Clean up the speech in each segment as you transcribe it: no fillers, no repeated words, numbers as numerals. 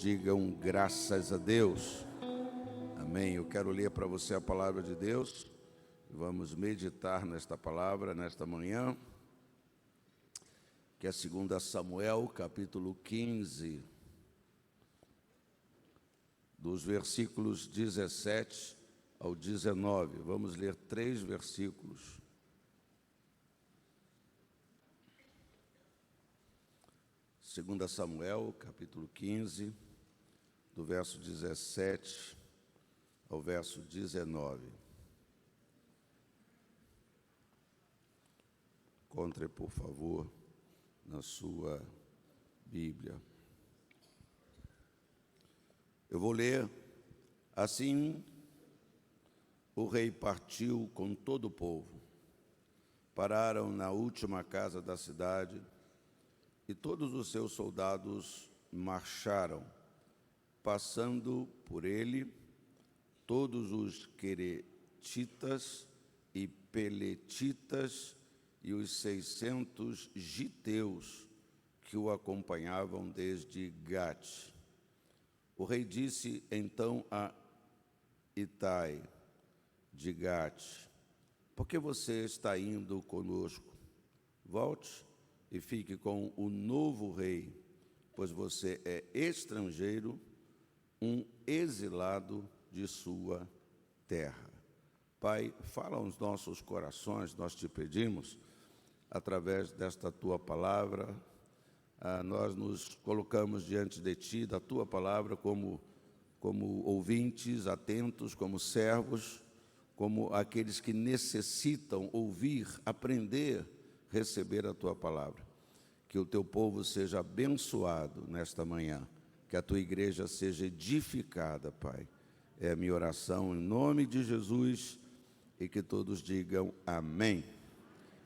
digam graças a Deus. Amém. Eu quero ler para você a palavra de Deus. Vamos meditar nesta palavra, nesta manhã, que é 2 Samuel, capítulo 15, dos versículos 17 ao 19. Vamos ler 3 versículos. Segunda Samuel, capítulo 15, do verso 17 ao verso 19. Encontre, por favor, na sua Bíblia. Eu vou ler. Assim, o rei partiu com todo o povo. Pararam na última casa da cidade, e todos os seus soldados marcharam, passando por ele todos os queretitas e peletitas e os 600 giteus que o acompanhavam desde Gate. O rei disse então a Itai de Gate: por que você está indo conosco? Volte e fique com o novo rei, pois você é estrangeiro, um exilado de sua terra. Pai, fala aos nossos corações, nós te pedimos, através desta tua palavra. Nós nos colocamos diante de ti, da tua palavra, como ouvintes atentos, como servos, como aqueles que necessitam ouvir, aprender, receber a tua palavra. Que o teu povo seja abençoado nesta manhã, que a tua igreja seja edificada, Pai. É a minha oração em nome de Jesus, e que todos digam amém.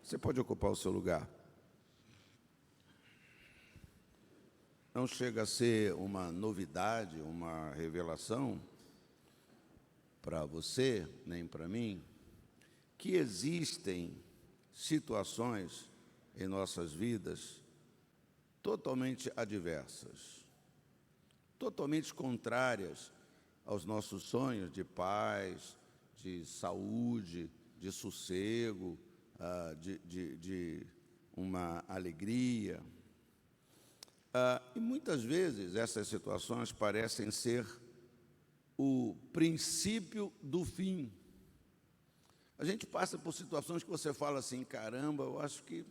Você pode ocupar o seu lugar. Não chega a ser uma novidade, uma revelação para você, nem para mim, que existem situações em nossas vidas totalmente adversas, totalmente contrárias aos nossos sonhos de paz, de saúde, de sossego, de uma alegria. E muitas vezes essas situações parecem ser o princípio do fim. A gente passa por situações que você fala assim: caramba, eu acho que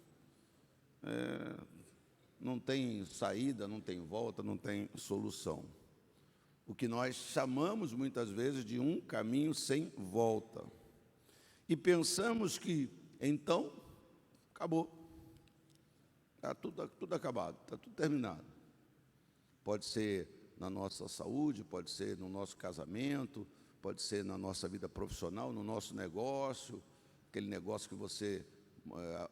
não tem saída, não tem volta, não tem solução. O que nós chamamos muitas vezes de um caminho sem volta. E pensamos que, então, acabou. Está tudo acabado, está tudo terminado. Pode ser na nossa saúde, pode ser no nosso casamento, pode ser na nossa vida profissional, no nosso negócio, aquele negócio que você,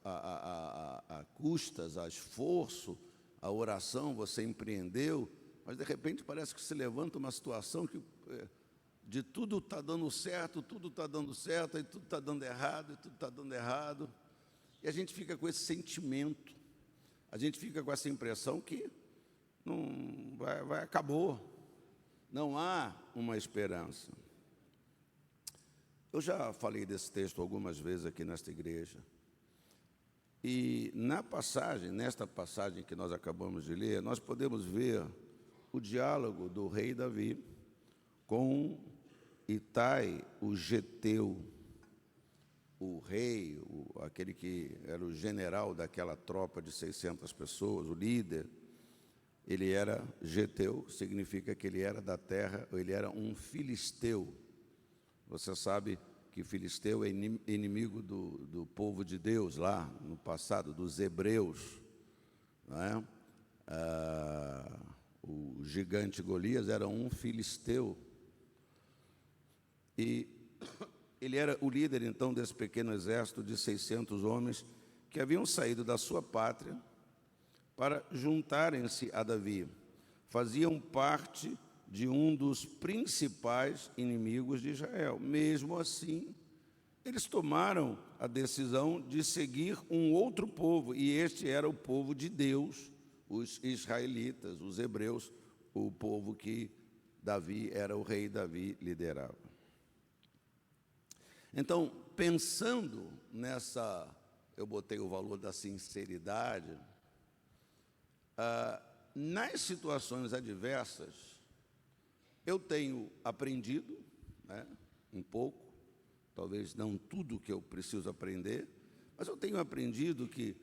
a custas, a esforço, a oração, você empreendeu, mas de repente parece que se levanta uma situação que de tudo está dando certo, tudo está dando certo, e tudo está dando errado, e tudo está dando errado. E a gente fica com esse sentimento, a gente fica com essa impressão que não acabou, não há uma esperança. Eu já falei desse texto algumas vezes aqui nesta igreja. E nesta passagem que nós acabamos de ler, nós podemos ver o diálogo do rei Davi com Itai, o geteu, o rei, aquele que era o general daquela tropa de 600 pessoas, o líder. Ele era geteu, significa que ele era da terra, ele era um filisteu. Você sabe que filisteu é inimigo do povo de Deus lá no passado, dos hebreus, não é? O gigante Golias era um filisteu. E ele era o líder, então, desse pequeno exército de 600 homens que haviam saído da sua pátria para juntarem-se a Davi. Faziam parte de um dos principais inimigos de Israel. Mesmo assim, eles tomaram a decisão de seguir um outro povo, e este era o povo de Deus, os israelitas, os hebreus, o povo que Davi era o rei, Davi liderava. Então, pensando nessa, eu botei o valor da sinceridade, nas situações adversas, eu tenho aprendido, né, um pouco, talvez não tudo que eu preciso aprender, mas eu tenho aprendido que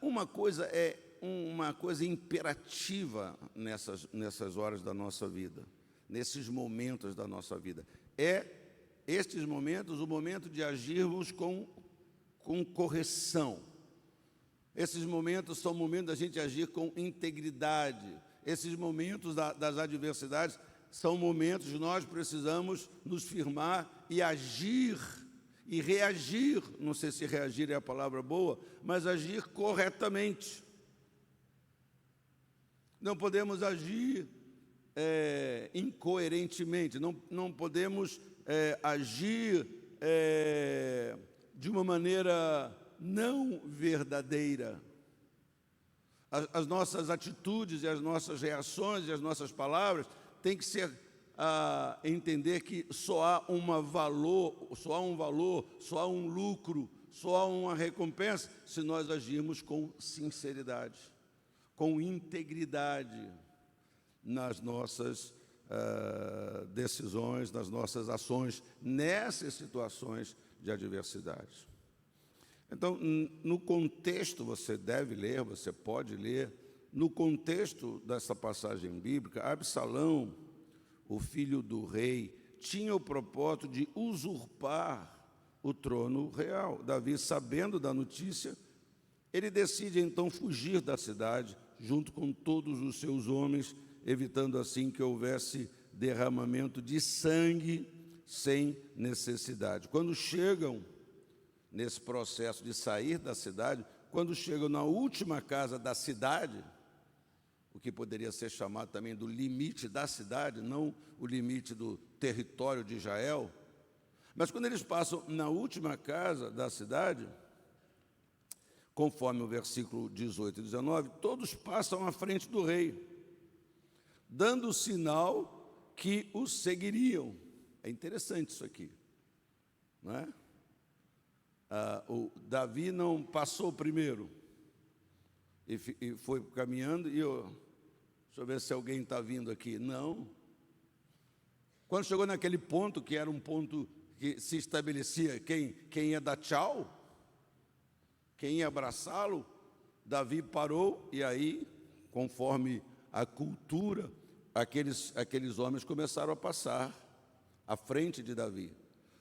uma coisa é uma coisa imperativa nessas horas da nossa vida, nesses momentos da nossa vida. Estes momentos, o momento de agirmos com correção. Esses momentos são momentos da gente agir com integridade. Esses momentos das adversidades são momentos que nós precisamos nos firmar e agir e reagir. Não sei se reagir é a palavra boa, mas agir corretamente. Não podemos agir incoerentemente, não podemos agir de uma maneira não verdadeira. As nossas atitudes e as nossas reações e as nossas palavras têm que ser entender que só há um valor, só há um lucro, só há uma recompensa se nós agirmos com sinceridade, com integridade nas nossas decisões, nas nossas ações, nessas situações de adversidade. Então, no contexto, você deve ler, você pode ler, no contexto dessa passagem bíblica, Absalão, o filho do rei, tinha o propósito de usurpar o trono real. Davi, sabendo da notícia, ele decide então fugir da cidade, junto com todos os seus homens, evitando assim que houvesse derramamento de sangue sem necessidade. Quando chegam nesse processo de sair da cidade, quando chegam na última casa da cidade, o que poderia ser chamado também do limite da cidade, não o limite do território de Israel, mas quando eles passam na última casa da cidade, conforme o versículo 18 e 19, todos passam à frente do rei, dando o sinal que o seguiriam. É interessante isso aqui, não é? O Davi não passou primeiro e foi caminhando deixa eu ver se alguém está vindo aqui. Não. Quando chegou naquele ponto, que era um ponto que se estabelecia quem ia dar tchau, quem ia abraçá-lo, Davi parou e aí, conforme a cultura, aqueles homens começaram a passar à frente de Davi,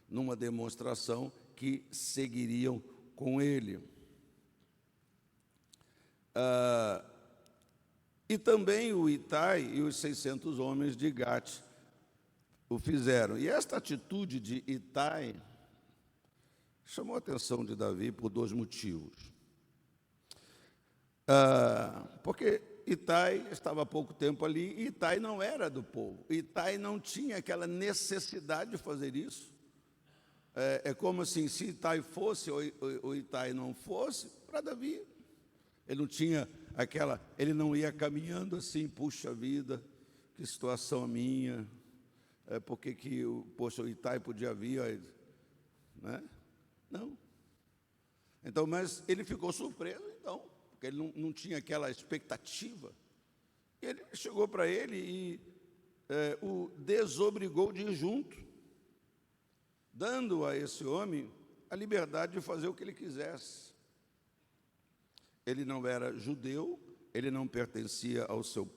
numa demonstração que seguiriam com ele. E também o Itai e os 600 homens de Gate o fizeram. E esta atitude de Itai chamou a atenção de Davi por dois motivos. Porque Itai estava há pouco tempo ali e Itai não era do povo. Itai não tinha aquela necessidade de fazer isso. É como assim, se Itai fosse ou Itai não fosse, para Davi, ele não tinha ele não ia caminhando assim, puxa vida, que situação minha, porque que o Itai podia vir, né? Não. Então, mas ele ficou surpreso, então, porque ele não tinha aquela expectativa. Ele chegou para ele e o desobrigou de ir junto, dando a esse homem a liberdade de fazer o que ele quisesse. Ele não era judeu, ele não pertencia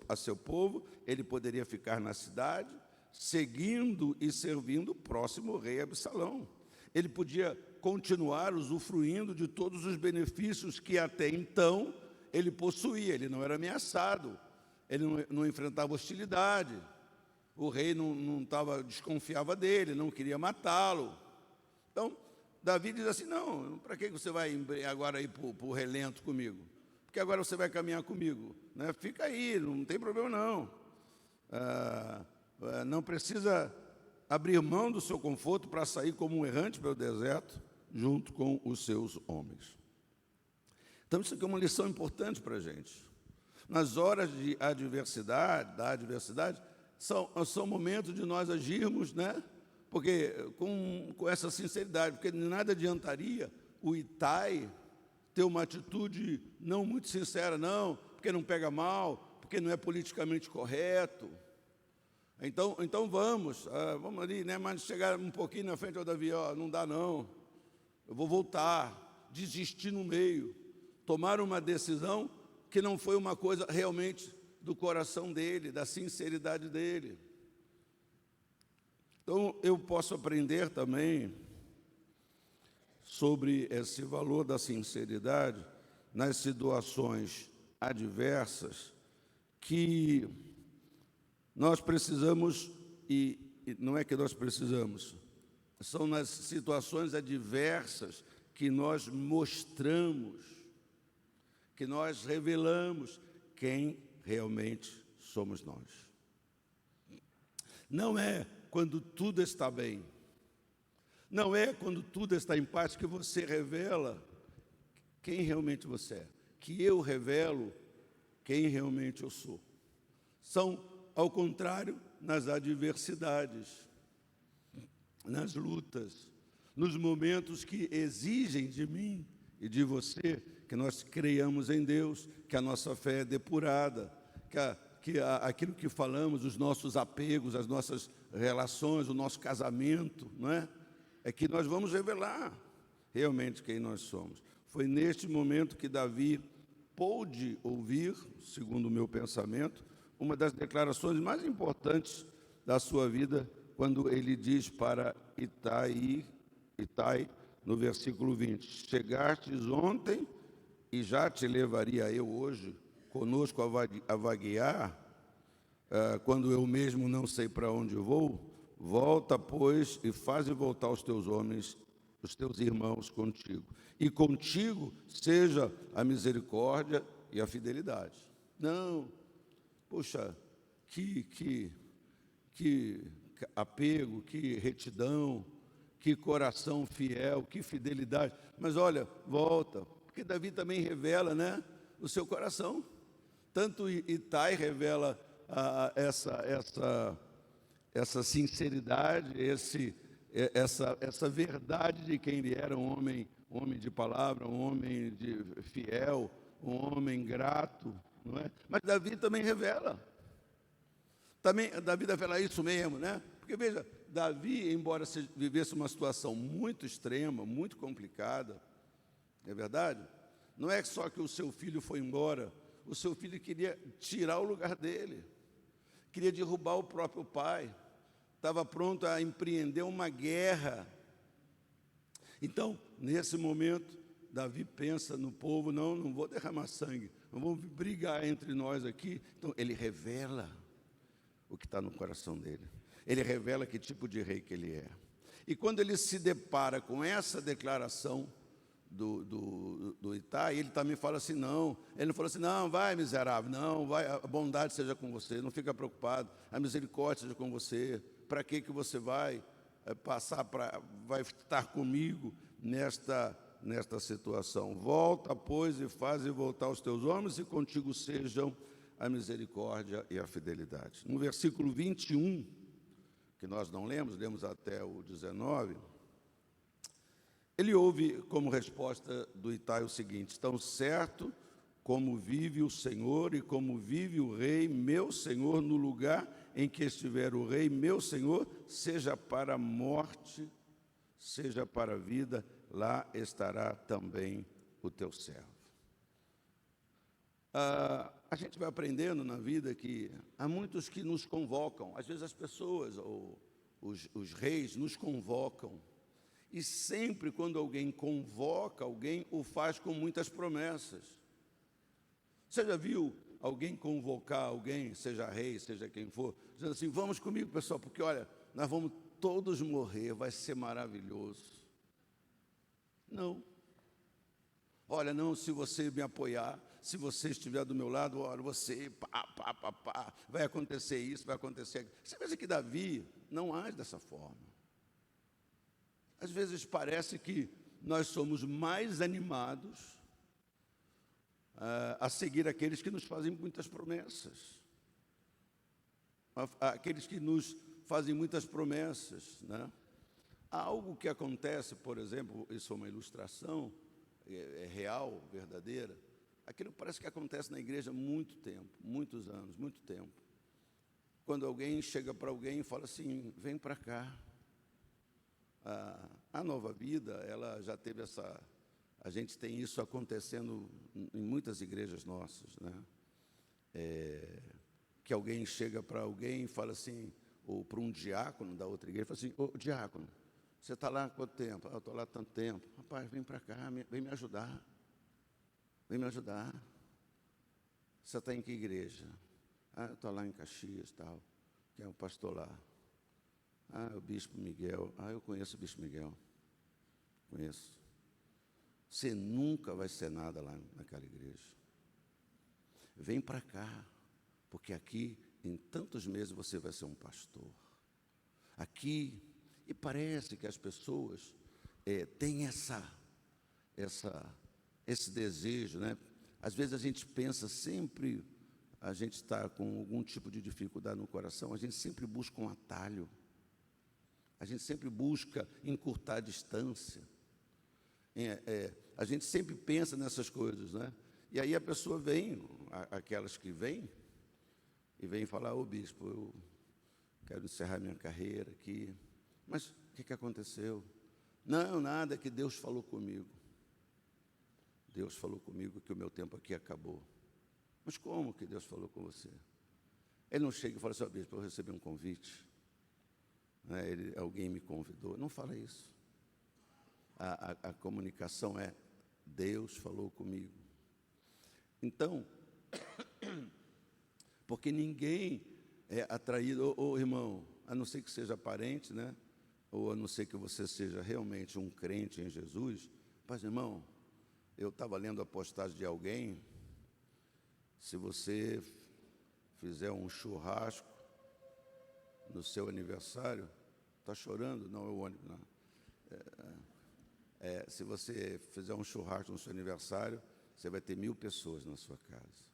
a seu povo, ele poderia ficar na cidade, seguindo e servindo o próximo rei Absalão. Ele podia continuar usufruindo de todos os benefícios que até então ele possuía. Ele não era ameaçado, ele não enfrentava hostilidade. O rei desconfiava dele, não queria matá-lo. Então, Davi diz assim, não, para que você vai agora ir para o relento comigo? Porque agora você vai caminhar comigo, né? Fica aí, não tem problema não. Não precisa abrir mão do seu conforto para sair como um errante pelo deserto, junto com os seus homens. Então, isso aqui é uma lição importante para a gente. Nas horas de adversidade, são momentos de nós agirmos, né? Porque com essa sinceridade, porque nada adiantaria o Itai ter uma atitude não muito sincera, não, porque não pega mal, porque não é politicamente correto. Então vamos ali, né? Mas chegar um pouquinho na frente do Davi, não dá não, eu vou voltar, desistir no meio, tomar uma decisão que não foi uma coisa realmente do coração dele, da sinceridade dele. Então, eu posso aprender também sobre esse valor da sinceridade nas situações adversas que nós precisamos, e não é que nós precisamos, são nas situações adversas que nós mostramos, que nós revelamos quem realmente somos nós. Não é quando tudo está bem, não é quando tudo está em paz que você revela quem realmente você é, que eu revelo quem realmente eu sou. São, ao contrário, nas adversidades, nas lutas, nos momentos que exigem de mim e de você que nós creiamos em Deus, que a nossa fé é depurada, que aquilo que falamos, os nossos apegos, as nossas relações, o nosso casamento, não é? É que nós vamos revelar realmente quem nós somos. Foi neste momento que Davi pôde ouvir, segundo o meu pensamento, uma das declarações mais importantes da sua vida, quando ele diz para Itai, no versículo 20, chegastes ontem e já te levaria eu hoje conosco a vaguear, quando eu mesmo não sei para onde vou. Volta, pois, e faze voltar os teus homens, os teus irmãos contigo. E contigo seja a misericórdia e a fidelidade. Não, poxa, que apego, que retidão, que coração fiel, que fidelidade. Mas olha, volta, porque Davi também revela, né, o seu coração. Tanto Itai revela essa sinceridade, essa verdade de quem ele era, um homem de palavra, um homem fiel, um homem grato, não é? Mas Davi também revela. Davi revela isso mesmo, né? Porque veja, Davi, embora vivesse uma situação muito extrema, muito complicada, não é verdade? Não é só que o seu filho foi embora, o seu filho queria tirar o lugar dele, queria derrubar o próprio pai, estava pronto a empreender uma guerra. Então, nesse momento, Davi pensa no povo, não vou derramar sangue, não vamos brigar entre nós aqui. Então, ele revela o que está no coração dele, ele revela que tipo de rei que ele é. E quando ele se depara com essa declaração do Itai, ele também fala assim, ele não falou assim, não, vai miserável, não, vai, a bondade seja com você, não fica preocupado, a misericórdia seja com você, para que você vai vai estar comigo nesta situação? Volta, pois, e faze voltar os teus homens, e contigo sejam a misericórdia e a fidelidade. No versículo 21, que nós não lemos até o 19, ele ouve como resposta do Itai o seguinte: tão certo como vive o Senhor e como vive o rei, meu Senhor, no lugar em que estiver o rei, meu Senhor, seja para a morte, seja para a vida, lá estará também o teu servo. A gente vai aprendendo na vida que há muitos que nos convocam, às vezes as pessoas, ou os reis, nos convocam. E sempre quando alguém convoca alguém, o faz com muitas promessas. Você já viu alguém convocar alguém, seja rei, seja quem for, dizendo assim, vamos comigo, pessoal, porque olha, nós vamos todos morrer, vai ser maravilhoso. Não. Olha, não, se você me apoiar, se você estiver do meu lado, olha, você, vai acontecer isso, vai acontecer aquilo. Você veja que Davi não age dessa forma. Às vezes parece que nós somos mais animados a seguir aqueles que nos fazem muitas promessas. Aqueles que nos fazem muitas promessas, né? Há algo que acontece, por exemplo, isso é uma ilustração, é real, verdadeira. Aquilo parece que acontece na igreja há muito tempo, muitos anos, muito tempo. Quando alguém chega para alguém e fala assim, vem para cá. A Nova Vida, ela já teve essa... A gente tem isso acontecendo em muitas igrejas nossas, né? Que alguém chega para alguém e fala assim, ou para um diácono da outra igreja, fala assim, ô diácono, você está lá há quanto tempo? Eu estou lá há tanto tempo. Rapaz, vem para cá, vem me ajudar. Vem me ajudar. Você está em que igreja? Eu estou lá em Caxias, tal. Quem é o pastor lá? É o Bispo Miguel. Eu conheço o Bispo Miguel. Conheço. Você nunca vai ser nada lá naquela igreja. Vem para cá, porque aqui, em tantos meses, você vai ser um pastor. Aqui, e parece que as pessoas têm esse desejo, né? Às vezes a gente pensa sempre, a gente está com algum tipo de dificuldade no coração, a gente sempre busca um atalho, a gente sempre busca encurtar a distância, a gente sempre pensa nessas coisas, né? E aí a pessoa vem, aquelas que vêm, e vem falar, ô bispo, eu quero encerrar minha carreira aqui, mas o que aconteceu? Não, nada, é que Deus falou comigo. Deus falou comigo que o meu tempo aqui acabou. Mas como que Deus falou com você? Ele não chega e fala assim, bispo, eu recebi um convite. Alguém me convidou. Não fala isso. A comunicação é, Deus falou comigo. Então, porque ninguém é atraído, irmão, a não ser que seja parente, né? Ou a não ser que você seja realmente um crente em Jesus. Mas, irmão, eu estava lendo a postagem de alguém, se você fizer um churrasco no seu aniversário, está chorando? Não, é o ônibus, não. Se você fizer um churrasco no seu aniversário, você vai ter 1000 pessoas na sua casa.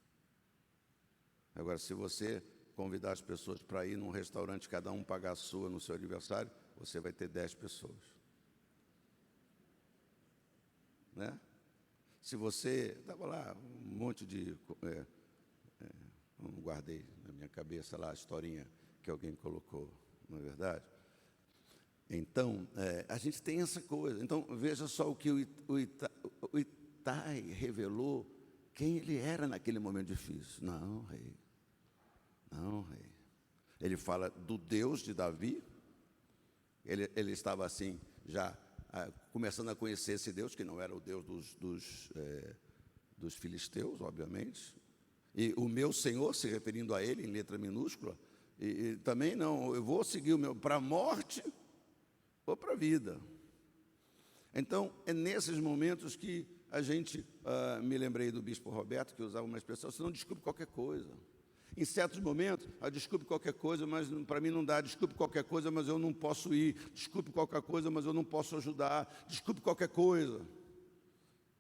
Agora, se você convidar as pessoas para ir num restaurante, cada um pagar a sua no seu aniversário, você vai ter 10 pessoas. Né? Se você... Estava lá um monte de... não guardei na minha cabeça lá a historinha que alguém colocou, não é verdade? Então, a gente tem essa coisa. Então, veja só o que o Itai revelou, quem ele era naquele momento difícil. Não, rei. Não, rei. Ele fala do Deus de Davi. Ele estava assim, já começando a conhecer esse Deus, que não era o Deus dos filisteus, obviamente. E o meu Senhor, se referindo a ele, em letra minúscula, e também não, eu vou seguir o meu para a morte ou para a vida. Então, é nesses momentos que a gente, me lembrei do bispo Roberto, que usava uma expressão, você não desculpe qualquer coisa. Em certos momentos, desculpe qualquer coisa, mas para mim não dá, desculpe qualquer coisa, mas eu não posso ir, desculpe qualquer coisa, mas eu não posso ajudar, desculpe qualquer coisa.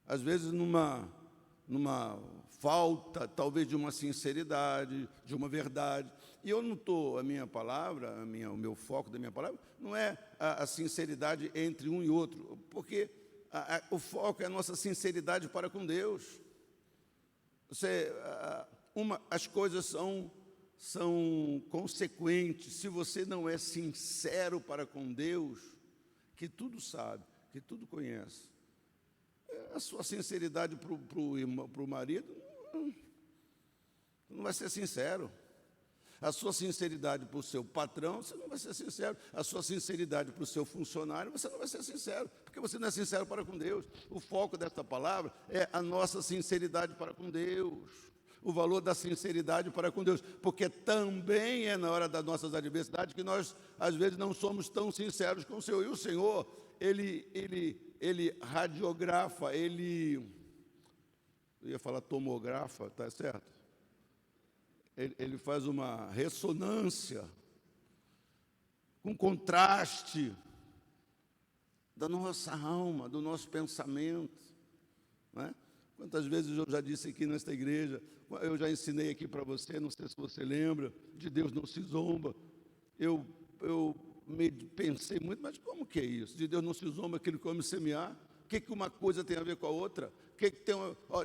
Às vezes, numa falta, talvez, de uma sinceridade, de uma verdade. E eu não estou, a minha palavra, o meu foco da minha palavra, não é a sinceridade entre um e outro, porque o foco é a nossa sinceridade para com Deus. As coisas são consequentes. Se você não é sincero para com Deus, que tudo sabe, que tudo conhece, a sua sinceridade para o marido não vai ser sincero. A sua sinceridade para o seu patrão, você não vai ser sincero. A sua sinceridade para o seu funcionário, você não vai ser sincero, porque você não é sincero para com Deus. O foco desta palavra é a nossa sinceridade para com Deus. O valor da sinceridade para com Deus, porque também é na hora das nossas adversidades que nós, às vezes, não somos tão sinceros com o Senhor. E o Senhor, Ele radiografa, eu ia falar tomografa, está certo? Ele faz uma ressonância, com contraste da nossa alma, do nosso pensamento, né? Quantas vezes eu já disse aqui nesta igreja, eu já ensinei aqui para você, não sei se você lembra, de Deus não se zomba. Eu pensei muito, mas como que é isso? De Deus não se zomba aquilo que homem semear? O que uma coisa tem a ver com a outra?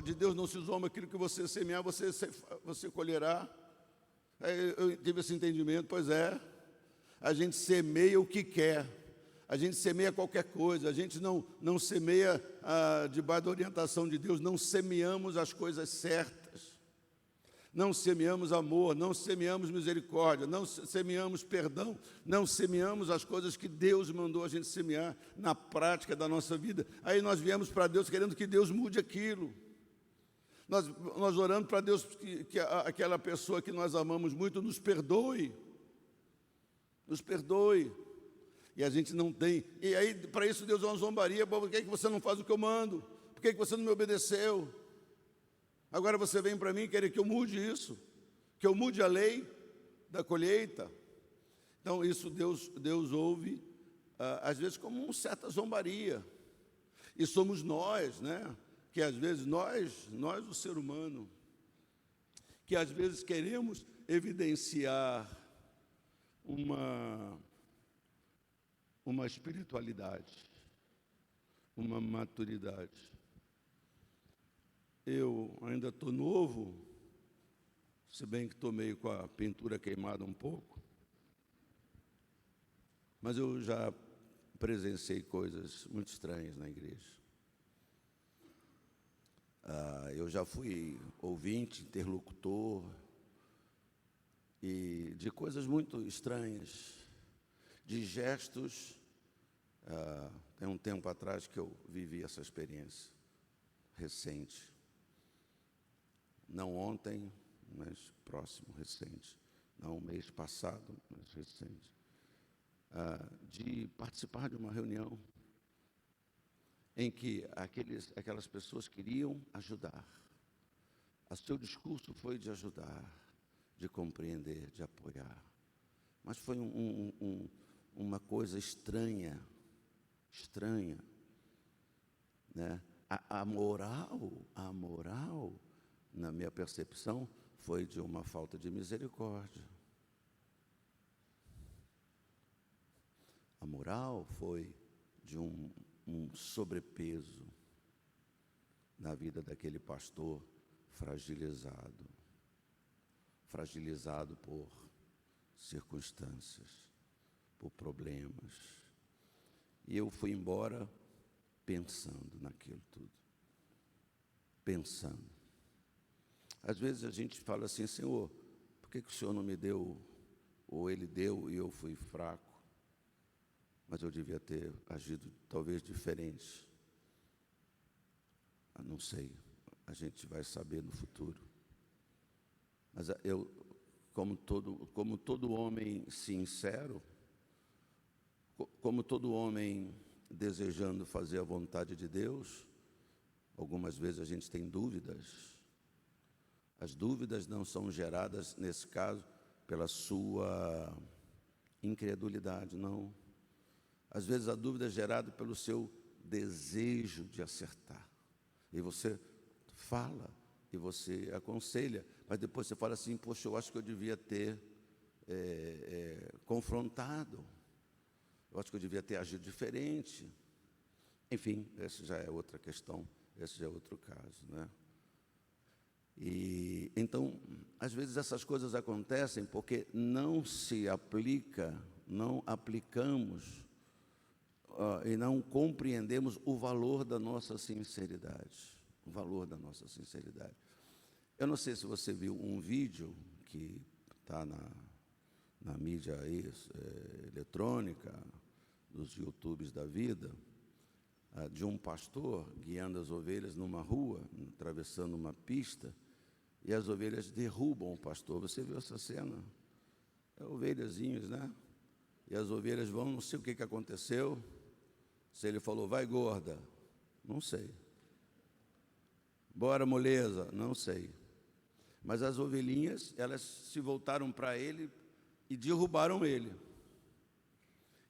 De Deus não se zomba aquilo que você semear, você colherá. Eu tive esse entendimento, pois é. A gente semeia o que quer. A gente semeia qualquer coisa, a gente não semeia debaixo da orientação de Deus, não semeamos as coisas certas, não semeamos amor, não semeamos misericórdia, não semeamos perdão, não semeamos as coisas que Deus mandou a gente semear na prática da nossa vida. Aí nós viemos para Deus querendo que Deus mude aquilo. Nós orando para Deus que aquela pessoa que nós amamos muito nos perdoe. Nos perdoe. E a gente não tem. E aí, para isso, Deus é uma zombaria. Por que você não faz o que eu mando? Por que você não me obedeceu? Agora você vem para mim querer que eu mude isso, que eu mude a lei da colheita. Então, isso Deus ouve, às vezes, como uma certa zombaria. E somos nós, né? Que às vezes, nós, o ser humano, que às vezes queremos evidenciar uma espiritualidade, uma maturidade. Eu ainda estou novo, se bem que estou meio com a pintura queimada um pouco, mas eu já presenciei coisas muito estranhas na igreja. Eu já fui ouvinte, interlocutor, e de coisas muito estranhas, de gestos. Tem um tempo atrás que eu vivi essa experiência recente. Não ontem, mas próximo, recente. Não mês passado, mas recente. De participar de uma reunião em que aquelas pessoas queriam ajudar. O seu discurso foi de ajudar, de compreender, de apoiar. Mas foi uma coisa estranha, né? A moral, na minha percepção, foi de uma falta de misericórdia. A moral foi de um sobrepeso na vida daquele pastor fragilizado por circunstâncias, por problemas. E eu fui embora pensando naquilo tudo. Pensando. Às vezes a gente fala assim, Senhor, por que o Senhor não me deu, ou Ele deu e eu fui fraco? Mas eu devia ter agido talvez diferente. Não sei, a gente vai saber no futuro. Mas eu, como todo homem sincero, como todo homem desejando fazer a vontade de Deus, algumas vezes a gente tem dúvidas. As dúvidas não são geradas, nesse caso, pela sua incredulidade, não. Às vezes a dúvida é gerada pelo seu desejo de acertar. E você fala, e você aconselha, mas depois você fala assim, poxa, eu acho que eu devia ter confrontado. Eu acho que eu devia ter agido diferente. Enfim, essa já é outra questão, esse já é outro caso, né? E então, às vezes essas coisas acontecem porque não aplicamos e não compreendemos o valor da nossa sinceridade. O valor da nossa sinceridade. Eu não sei se você viu um vídeo que está na mídia aí, eletrônica, nos YouTubes da vida, de um pastor guiando as ovelhas numa rua, atravessando uma pista, e as ovelhas derrubam o pastor. Você viu essa cena? Ovelhazinhos, né? E as ovelhas vão, não sei o que aconteceu. Se ele falou, vai gorda, não sei. Bora moleza, não sei. Mas as ovelhinhas, elas se voltaram para ele e derrubaram ele.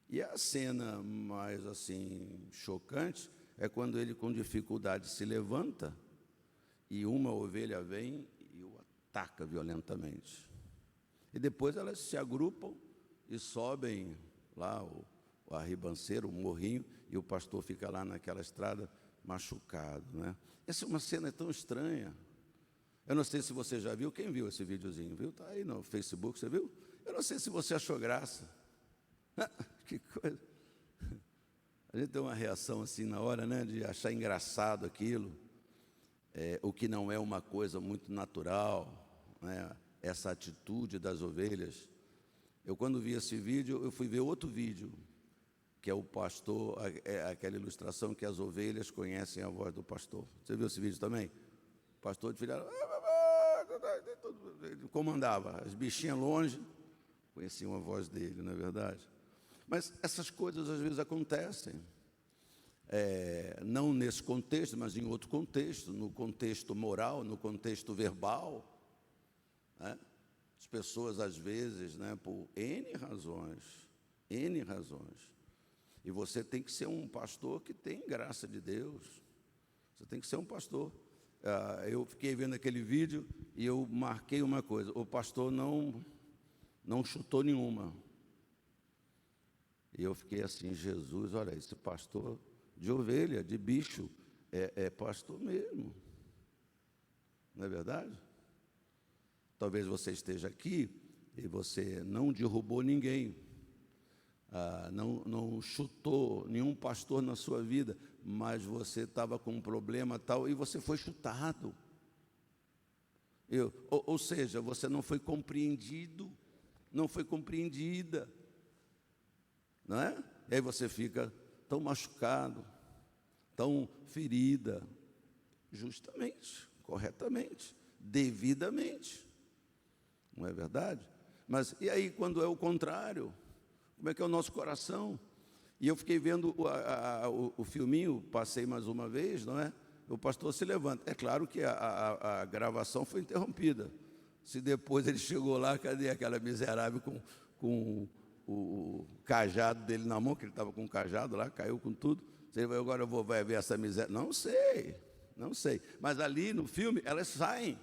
E a cena mais assim chocante é quando ele com dificuldade se levanta e uma ovelha vem e o ataca violentamente. E depois elas se agrupam e sobem lá o arribanceiro, o morrinho, e o pastor fica lá naquela estrada machucado, né? Essa é uma cena tão estranha. Eu não sei se você já viu. Quem viu esse videozinho? Viu? Está aí no Facebook, você viu? Eu não sei se você achou graça. Que coisa. A gente tem uma reação assim na hora, né, de achar engraçado aquilo, o que não é uma coisa muito natural, né, essa atitude das ovelhas. Eu, quando vi esse vídeo, eu fui ver outro vídeo, que é o pastor, aquela ilustração que as ovelhas conhecem a voz do pastor. Você viu esse vídeo também? O pastor de filha ele comandava, as bichinhas longe conheciam a voz dele, não é verdade? Mas essas coisas às vezes acontecem, não nesse contexto, mas em outro contexto, no contexto moral, no contexto verbal, né? As pessoas às vezes, né, por N razões, e você tem que ser um pastor que tem graça de Deus, você tem que ser um pastor. Eu fiquei vendo aquele vídeo e eu marquei uma coisa: o pastor não chutou nenhuma. E eu fiquei assim: Jesus, olha, esse pastor de ovelha, de bicho, é pastor mesmo, não é verdade? Talvez você esteja aqui e você não derrubou ninguém, não chutou nenhum pastor na sua vida, mas você estava com um problema tal e você foi chutado. Ou seja, você não foi compreendido, não foi compreendida, não é? E aí você fica tão machucado, tão ferida, justamente, corretamente, devidamente, não é verdade? Mas e aí quando é o contrário? Como é que é o nosso coração? E eu fiquei vendo o filminho, passei mais uma vez, não é? O pastor se levanta. É claro que a gravação foi interrompida. Se depois ele chegou lá, cadê aquela miserável com o cajado dele na mão, que ele estava com o cajado lá, caiu com tudo. Agora vai ver essa miséria. Não sei. Mas ali no filme, elas saem.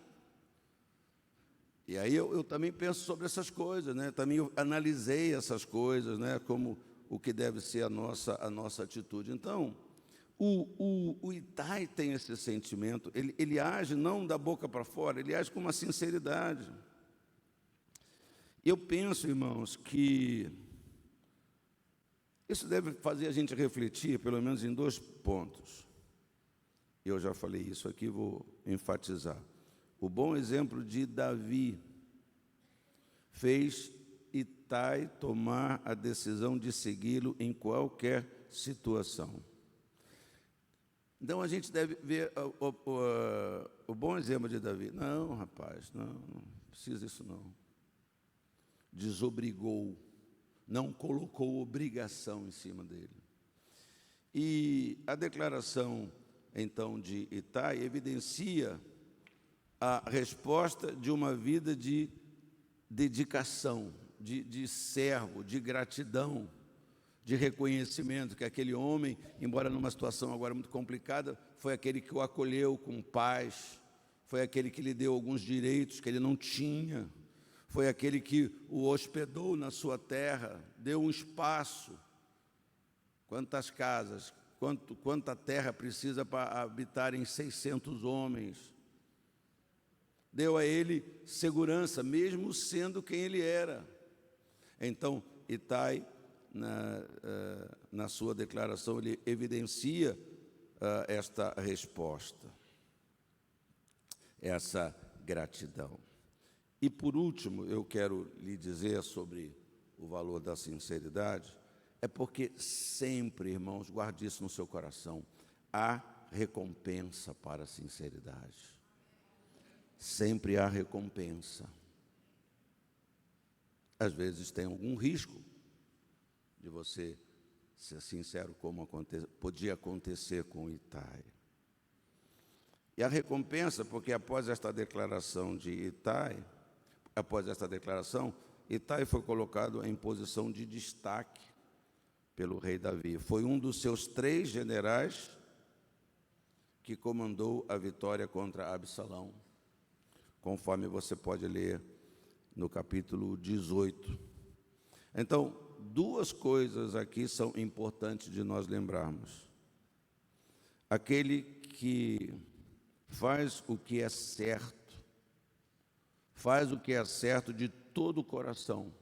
E aí eu também penso sobre essas coisas, né? Também eu analisei essas coisas, né? Como o que deve ser a nossa atitude. Então, o Ittai tem esse sentimento, ele age não da boca para fora, ele age com uma sinceridade. Eu penso, irmãos, que isso deve fazer a gente refletir, pelo menos em 2 pontos. Eu já falei isso aqui, vou enfatizar. O bom exemplo de Davi fez Ittai tomar a decisão de segui-lo em qualquer situação. Então a gente deve ver o bom exemplo de Davi. Não, rapaz, não precisa disso não. Desobrigou, não colocou obrigação em cima dele. E a declaração, então, de Ittai evidencia a resposta de uma vida de dedicação, de servo, de gratidão, de reconhecimento, que aquele homem, embora numa situação agora muito complicada, foi aquele que o acolheu com paz, foi aquele que lhe deu alguns direitos que ele não tinha, foi aquele que o hospedou na sua terra, deu um espaço. Quantas casas, quanta terra precisa para habitarem 600 homens? Deu a ele segurança, mesmo sendo quem ele era. Então, Ittai, na sua declaração, ele evidencia esta resposta, essa gratidão. E, por último, eu quero lhe dizer sobre o valor da sinceridade, é porque sempre, irmãos, guarde isso no seu coração, há recompensa para a sinceridade. Sempre há recompensa. Às vezes tem algum risco de você ser sincero, como podia acontecer com Ittai. E a recompensa, porque após esta declaração de Ittai, Ittai foi colocado em posição de destaque pelo rei Davi. Foi um dos seus 3 generais que comandou a vitória contra Absalão, conforme você pode ler no capítulo 18. Então, duas coisas aqui são importantes de nós lembrarmos. Aquele que faz o que é certo, faz o que é certo de todo o coração.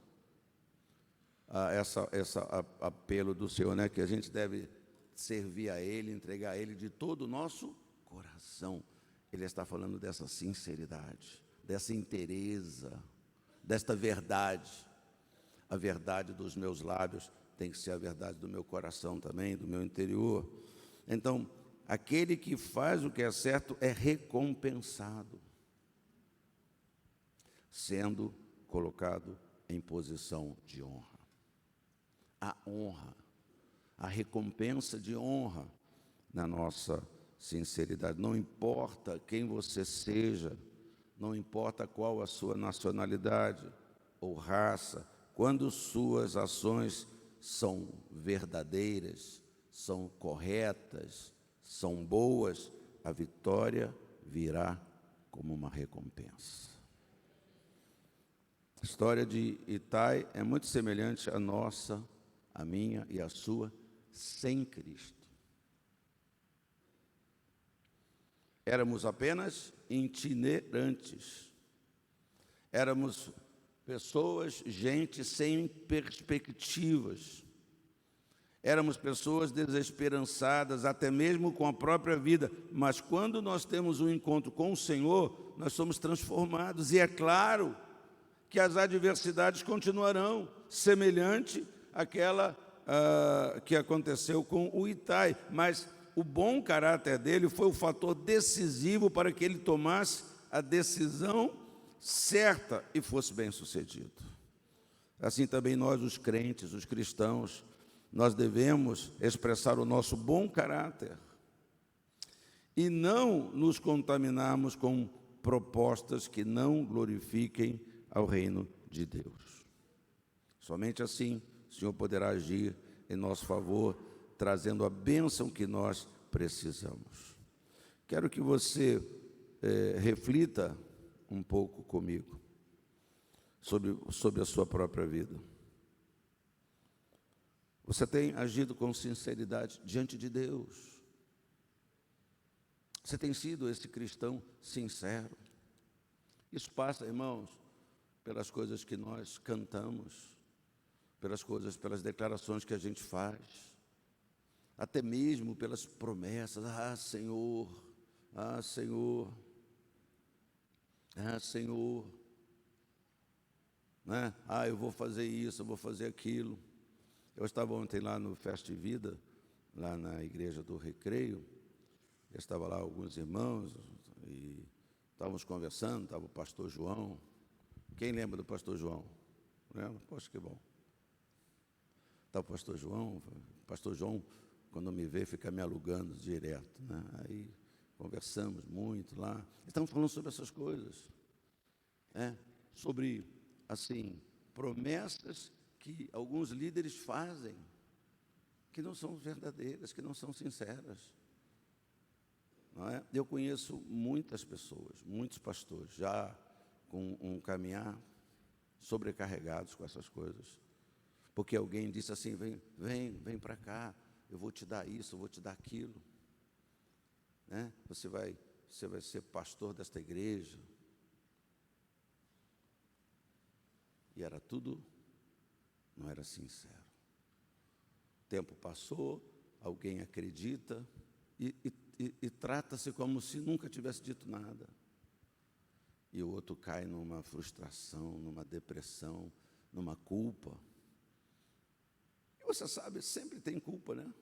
Esse apelo do Senhor, né? Que a gente deve servir a Ele, entregar a Ele de todo o nosso coração. Ele está falando dessa sinceridade, dessa inteireza, desta verdade. A verdade dos meus lábios tem que ser a verdade do meu coração também, do meu interior. Então, aquele que faz o que é certo é recompensado, sendo colocado em posição de honra. A honra, a recompensa de honra na nossa sinceridade. Não importa quem você seja, não importa qual a sua nacionalidade ou raça, quando suas ações são verdadeiras, são corretas, são boas, a vitória virá como uma recompensa. A história de Itai é muito semelhante à nossa, a minha e a sua, sem Cristo. Éramos apenas itinerantes. Éramos pessoas, gente sem perspectivas. Éramos pessoas desesperançadas, até mesmo com a própria vida. Mas quando nós temos um encontro com o Senhor, nós somos transformados. E é claro que as adversidades continuarão, semelhante àquela que aconteceu com o Itai. Mas o bom caráter dele foi o fator decisivo para que ele tomasse a decisão certa e fosse bem-sucedido. Assim também nós, os crentes, os cristãos, nós devemos expressar o nosso bom caráter e não nos contaminarmos com propostas que não glorifiquem ao reino de Deus. Somente assim o Senhor poderá agir em nosso favor, trazendo a bênção que nós precisamos. Quero que você reflita um pouco comigo sobre a sua própria vida. Você tem agido com sinceridade diante de Deus? Você tem sido esse cristão sincero? Isso passa, irmãos, pelas coisas que nós cantamos, pelas declarações que a gente faz, até mesmo pelas promessas. Ah, Senhor, ah, Senhor, ah, Senhor, né? Ah, eu vou fazer isso, eu vou fazer aquilo. Eu estava ontem lá no Festa e Vida, lá na igreja do Recreio. Estava lá alguns irmãos e estávamos conversando, estava o pastor João. Quem lembra do pastor João? Lembra? Poxa, que bom. Estava o pastor João, quando me vê, fica me alugando direto, né? Aí conversamos muito lá. Estamos falando sobre essas coisas, sobre, assim, promessas que alguns líderes fazem, que não são verdadeiras, que não são sinceras. Não é? Eu conheço muitas pessoas, muitos pastores, já com um caminhar sobrecarregados com essas coisas, porque alguém disse assim: vem para cá, eu vou te dar isso, eu vou te dar aquilo, né? Você vai ser pastor desta igreja. E era tudo, não era sincero. O tempo passou, alguém acredita e trata-se como se nunca tivesse dito nada. E o outro cai numa frustração, numa depressão, numa culpa. E você sabe, sempre tem culpa, né?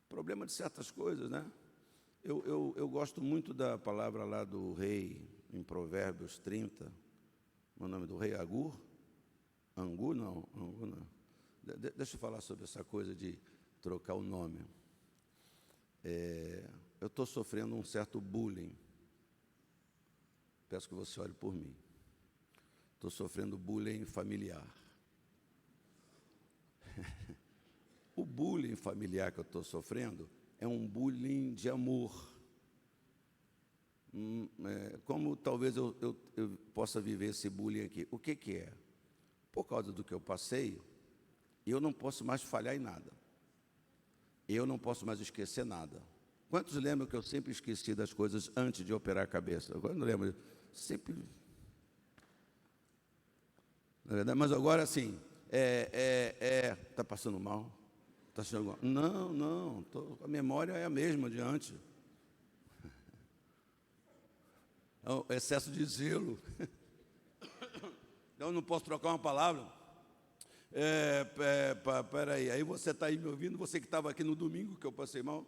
Problema de certas coisas, né? Eu gosto muito da palavra lá do rei, em Provérbios 30, o nome do rei Agur. Angu não. Deixa eu falar sobre essa coisa de trocar o nome. Eu estou sofrendo um certo bullying. Peço que você olhe por mim. Estou sofrendo bullying familiar. O bullying familiar que eu estou sofrendo é um bullying de amor. como talvez eu possa viver esse bullying aqui? O que que é? Por causa do que eu passei, eu não posso mais falhar em nada. Eu não posso mais esquecer nada. Quantos lembram que eu sempre esqueci das coisas antes de operar a cabeça? Agora não lembro. Sempre. Na verdade, mas agora sim. Está passando mal? Está chegando? Não. A memória é a mesma de antes. É o excesso de zelo. Então, eu não posso trocar uma palavra. Peraí, aí você está aí me ouvindo, você que estava aqui no domingo que eu passei mal?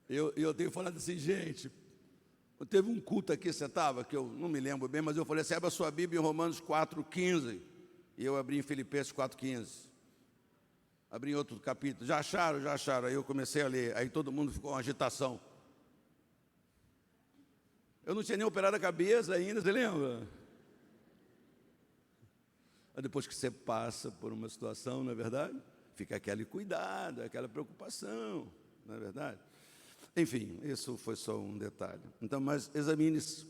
Eu tenho falado assim, gente, teve um culto aqui, você estava, que eu não me lembro bem, mas eu falei assim, abra a sua Bíblia em Romanos 4,15, e eu abri em Filipenses 4,15. Abri em outro capítulo. Já acharam. Aí eu comecei a ler. Aí todo mundo ficou uma agitação. Eu não tinha nem operado a cabeça ainda, você lembra? Aí depois que você passa por uma situação, não é verdade? Fica aquele cuidado, aquela preocupação, não é verdade? Enfim, isso foi só um detalhe. Então, mas examine-se.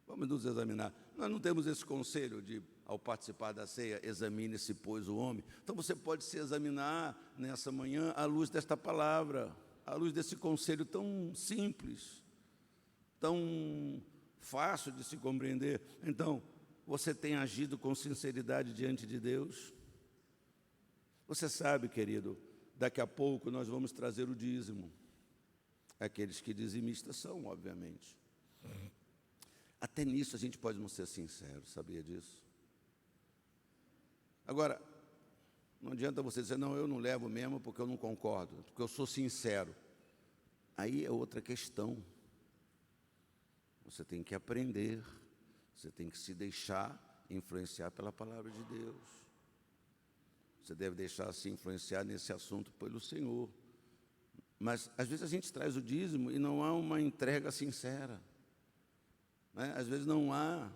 Vamos nos examinar. Nós não temos esse conselho de, ao participar da ceia, examine-se, pois, o homem. Então, você pode se examinar nessa manhã à luz desta palavra, à luz desse conselho tão simples, tão fácil de se compreender. Então, você tem agido com sinceridade diante de Deus? Você sabe, querido, daqui a pouco nós vamos trazer o dízimo. Aqueles que dizimistas são, obviamente. Até nisso a gente pode não ser sincero, sabia disso? Agora, não adianta você dizer, não, eu não levo mesmo porque eu não concordo, porque eu sou sincero. Aí é outra questão. Você tem que aprender, você tem que se deixar influenciar pela palavra de Deus. Você deve deixar-se influenciar nesse assunto pelo Senhor. Mas, às vezes, a gente traz o dízimo e não há uma entrega sincera. Né? Às vezes, não há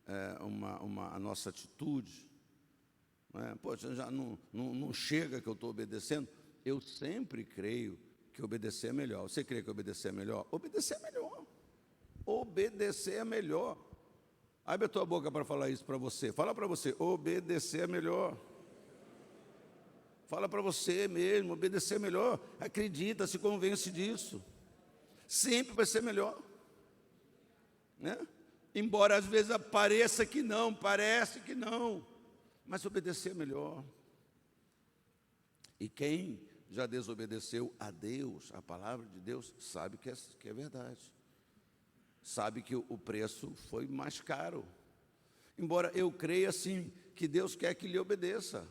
a nossa atitude. Né? Poxa, já não chega que eu estou obedecendo. Eu sempre creio que obedecer é melhor. Você crê que obedecer é melhor? Obedecer é melhor. Obedecer é melhor. Abre a tua boca para falar isso para você. Fala para você, obedecer é melhor. Fala para você mesmo, obedecer é melhor. Acredita, se convence disso. Sempre vai ser melhor. Né? Embora às vezes pareça que não, parece que não. Mas obedecer é melhor. E quem já desobedeceu a Deus, a palavra de Deus, sabe que é verdade. Sabe que o preço foi mais caro. Embora eu creia, assim, que Deus quer que lhe obedeça.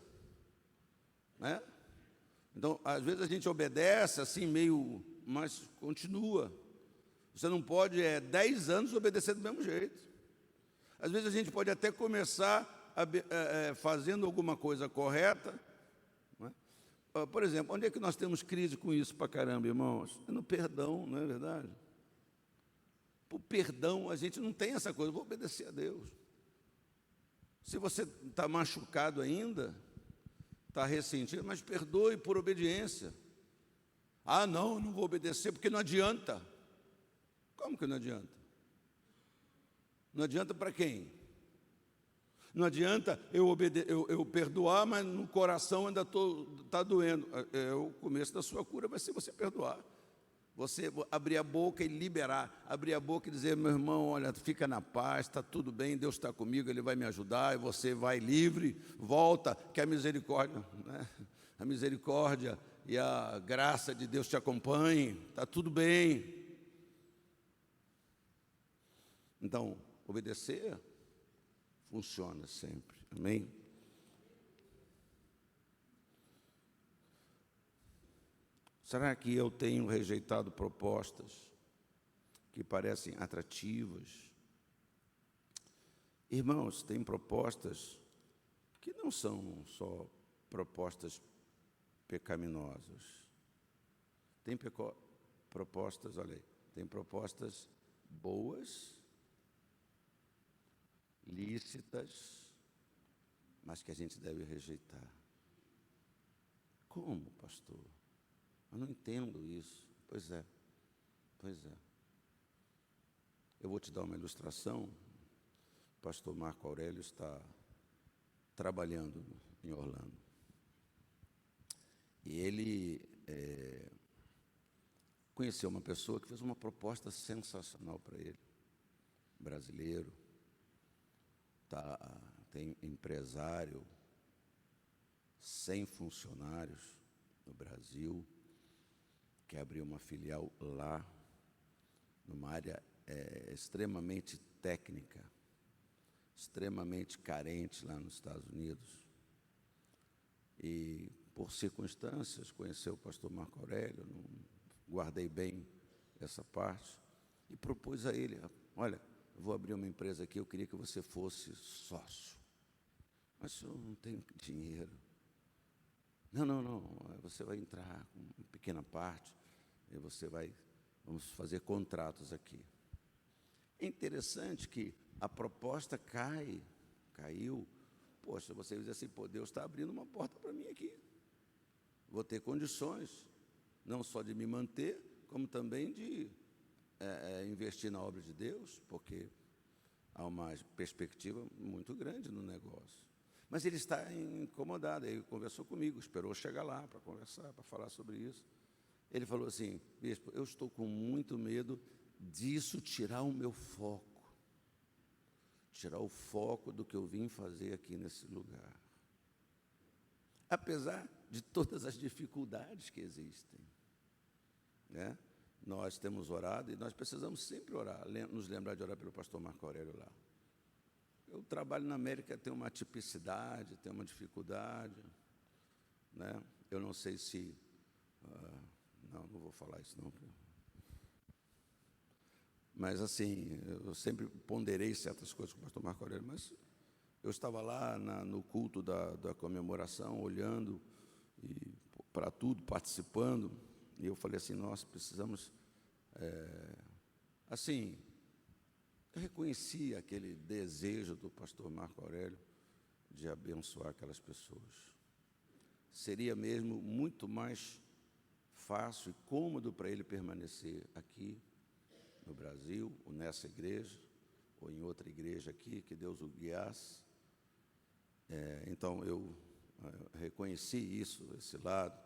Né? Então, às vezes a gente obedece, assim, meio, mas continua. Você não pode, 10 anos obedecer do mesmo jeito. Às vezes a gente pode até começar fazendo alguma coisa correta. Né? Por exemplo, onde é que nós temos crise com isso para caramba, irmãos? É no perdão, não é verdade? Por perdão, a gente não tem essa coisa, vou obedecer a Deus. Se você está machucado ainda, está ressentido, mas perdoe por obediência. Ah, não vou obedecer porque não adianta. Como que não adianta? Não adianta para quem? Não adianta eu perdoar, mas no coração ainda está doendo. O começo da sua cura vai ser você perdoar. Você abrir a boca e liberar. Abrir a boca e dizer, meu irmão, olha, fica na paz, está tudo bem, Deus está comigo, Ele vai me ajudar, e você vai livre, volta, que a misericórdia, né? A misericórdia e a graça de Deus te acompanhem, está tudo bem. Então, obedecer funciona sempre, amém? Será que eu tenho rejeitado propostas que parecem atrativas? Irmãos, tem propostas que não são só propostas pecaminosas. Tem propostas, olha aí, tem propostas boas, lícitas, mas que a gente deve rejeitar. Como, pastor? Eu não entendo isso. Pois é. Eu vou te dar uma ilustração. O pastor Marco Aurélio está trabalhando em Orlando. E ele conheceu uma pessoa que fez uma proposta sensacional para ele. Brasileiro, tem empresário, 100 funcionários no Brasil, quer abrir uma filial lá, numa área extremamente técnica, extremamente carente lá nos Estados Unidos. E, por circunstâncias, conheceu o pastor Marco Aurélio, não guardei bem essa parte, e propus a ele: olha, eu vou abrir uma empresa aqui, eu queria que você fosse sócio. Mas eu não tenho dinheiro. Não, você vai entrar com uma pequena parte, e vamos fazer contratos aqui. É interessante que a proposta caiu. Poxa, você diz assim: pô, Deus está abrindo uma porta para mim aqui. Vou ter condições, não só de me manter, como também de investir na obra de Deus, porque há uma perspectiva muito grande no negócio. Mas ele está incomodado. Ele conversou comigo, esperou chegar lá para conversar, para falar sobre isso. Ele falou assim: bispo, eu estou com muito medo disso tirar o meu foco, tirar o foco do que eu vim fazer aqui nesse lugar. Apesar de todas as dificuldades que existem, né? Nós temos orado e nós precisamos sempre orar, nos lembrar de orar pelo pastor Marco Aurélio lá. O trabalho na América tem uma tipicidade, tem uma dificuldade, né? Eu não sei se... não vou falar isso não. Mas, assim, eu sempre ponderei certas coisas com o pastor Marco Aurélio, mas eu estava lá no culto da comemoração, olhando para tudo, participando, e eu falei assim: nós precisamos... assim, eu reconheci aquele desejo do pastor Marco Aurélio de abençoar aquelas pessoas. Seria mesmo muito mais fácil e cômodo para ele permanecer aqui no Brasil, ou nessa igreja, ou em outra igreja aqui, que Deus o guiasse. Então, eu reconheci isso, esse lado,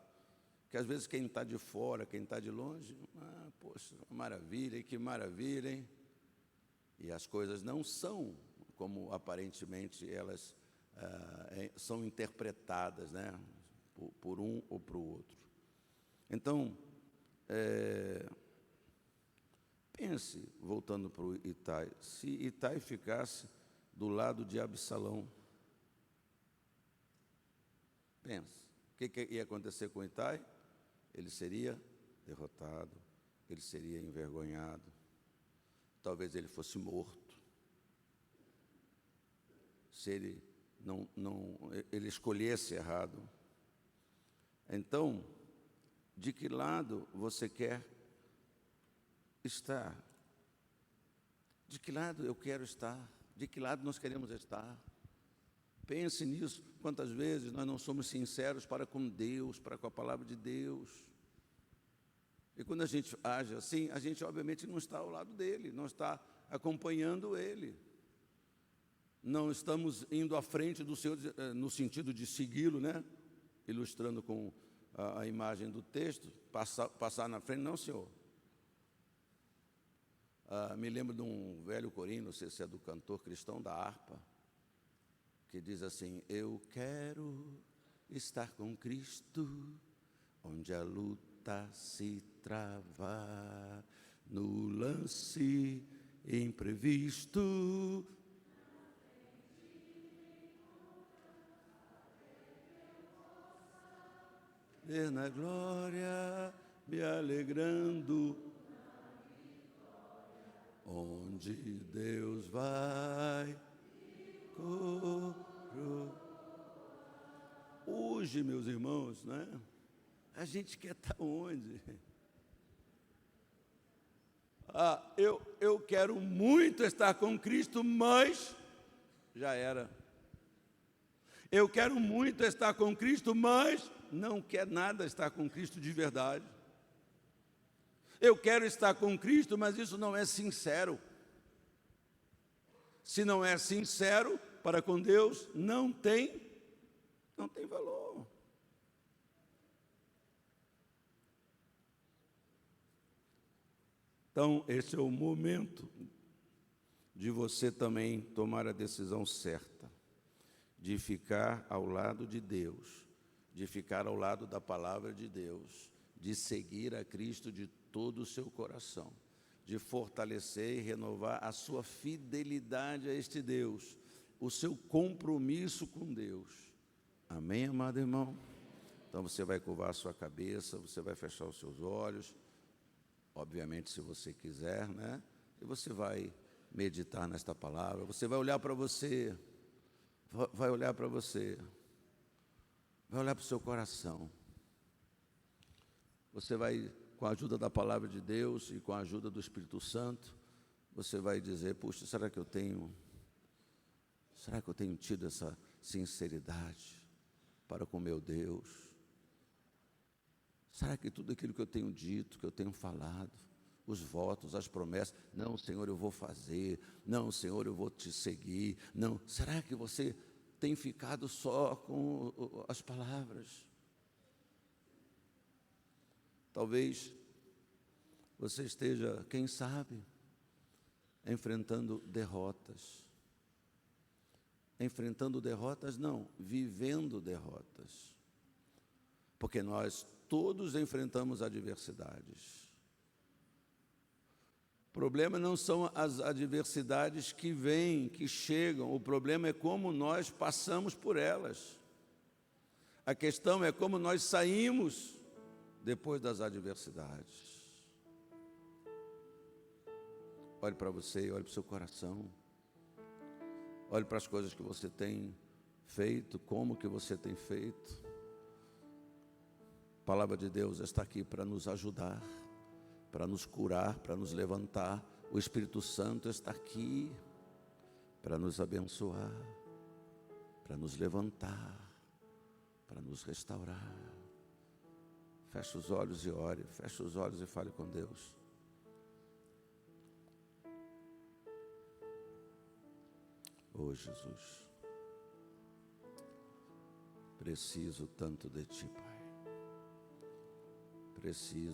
que às vezes quem está de fora, quem está de longe, poxa, maravilha, que maravilha, hein? E as coisas não são como aparentemente elas são interpretadas, né, por um ou para o outro. Então, pense, voltando para o Itai, se Itai ficasse do lado de Absalão, pense, o que ia acontecer com Itai? Ele seria derrotado, ele seria envergonhado, talvez ele fosse morto, se ele ele escolhesse errado. Então, de que lado você quer estar? De que lado eu quero estar? De que lado nós queremos estar? Pense nisso. Quantas vezes nós não somos sinceros para com Deus, para com a palavra de Deus? E quando a gente age assim, a gente obviamente não está ao lado dele, não está acompanhando ele. Não estamos indo à frente do Senhor no sentido de segui-lo, né? Ilustrando com a imagem do texto, passar na frente, não, Senhor. Me lembro de um velho corinho, não sei se é do cantor cristão da harpa, que diz assim: eu quero estar com Cristo, onde a luta se trava, no lance imprevisto. Ver na glória, me alegrando, onde Deus vai. Hoje, meus irmãos, né? A gente quer estar onde? Eu quero muito estar com Cristo, mas já era. Eu quero muito estar com Cristo, mas não quer nada estar com Cristo de verdade. Eu quero estar com Cristo, mas isso não é sincero. Se não é sincero para com Deus, não tem valor. Então, esse é o momento de você também tomar a decisão certa, de ficar ao lado de Deus, de ficar ao lado da palavra de Deus, de seguir a Cristo de todo o seu coração, de fortalecer e renovar a sua fidelidade a este Deus, o seu compromisso com Deus. Amém, amado irmão? Então você vai curvar a sua cabeça, você vai fechar os seus olhos, obviamente se você quiser, né? E você vai meditar nesta palavra, você vai olhar para você, vai olhar para você, vai olhar para o seu coração. Você vai, com a ajuda da palavra de Deus e com a ajuda do Espírito Santo, você vai dizer, puxa, será que eu tenho tido essa sinceridade para com meu Deus? Será que tudo aquilo que eu tenho dito, que eu tenho falado, os votos, as promessas, não, Senhor, eu vou fazer, não, Senhor, eu vou te seguir, não, será que você tem ficado só com as palavras? Talvez você esteja, quem sabe, enfrentando derrotas. Enfrentando derrotas, não, vivendo derrotas. Porque nós todos enfrentamos adversidades. O problema não são as adversidades que vêm, que chegam, o problema é como nós passamos por elas. A questão é como nós saímos depois das adversidades. Olhe para você, olhe para o seu coração. Olhe para as coisas que você tem feito, como que você tem feito. A palavra de Deus está aqui para nos ajudar, para nos curar, para nos levantar. O Espírito Santo está aqui para nos abençoar, para nos levantar, para nos restaurar. Feche os olhos e ore, feche os olhos e fale com Deus. Oh, Jesus, preciso tanto de Ti, Pai. Preciso.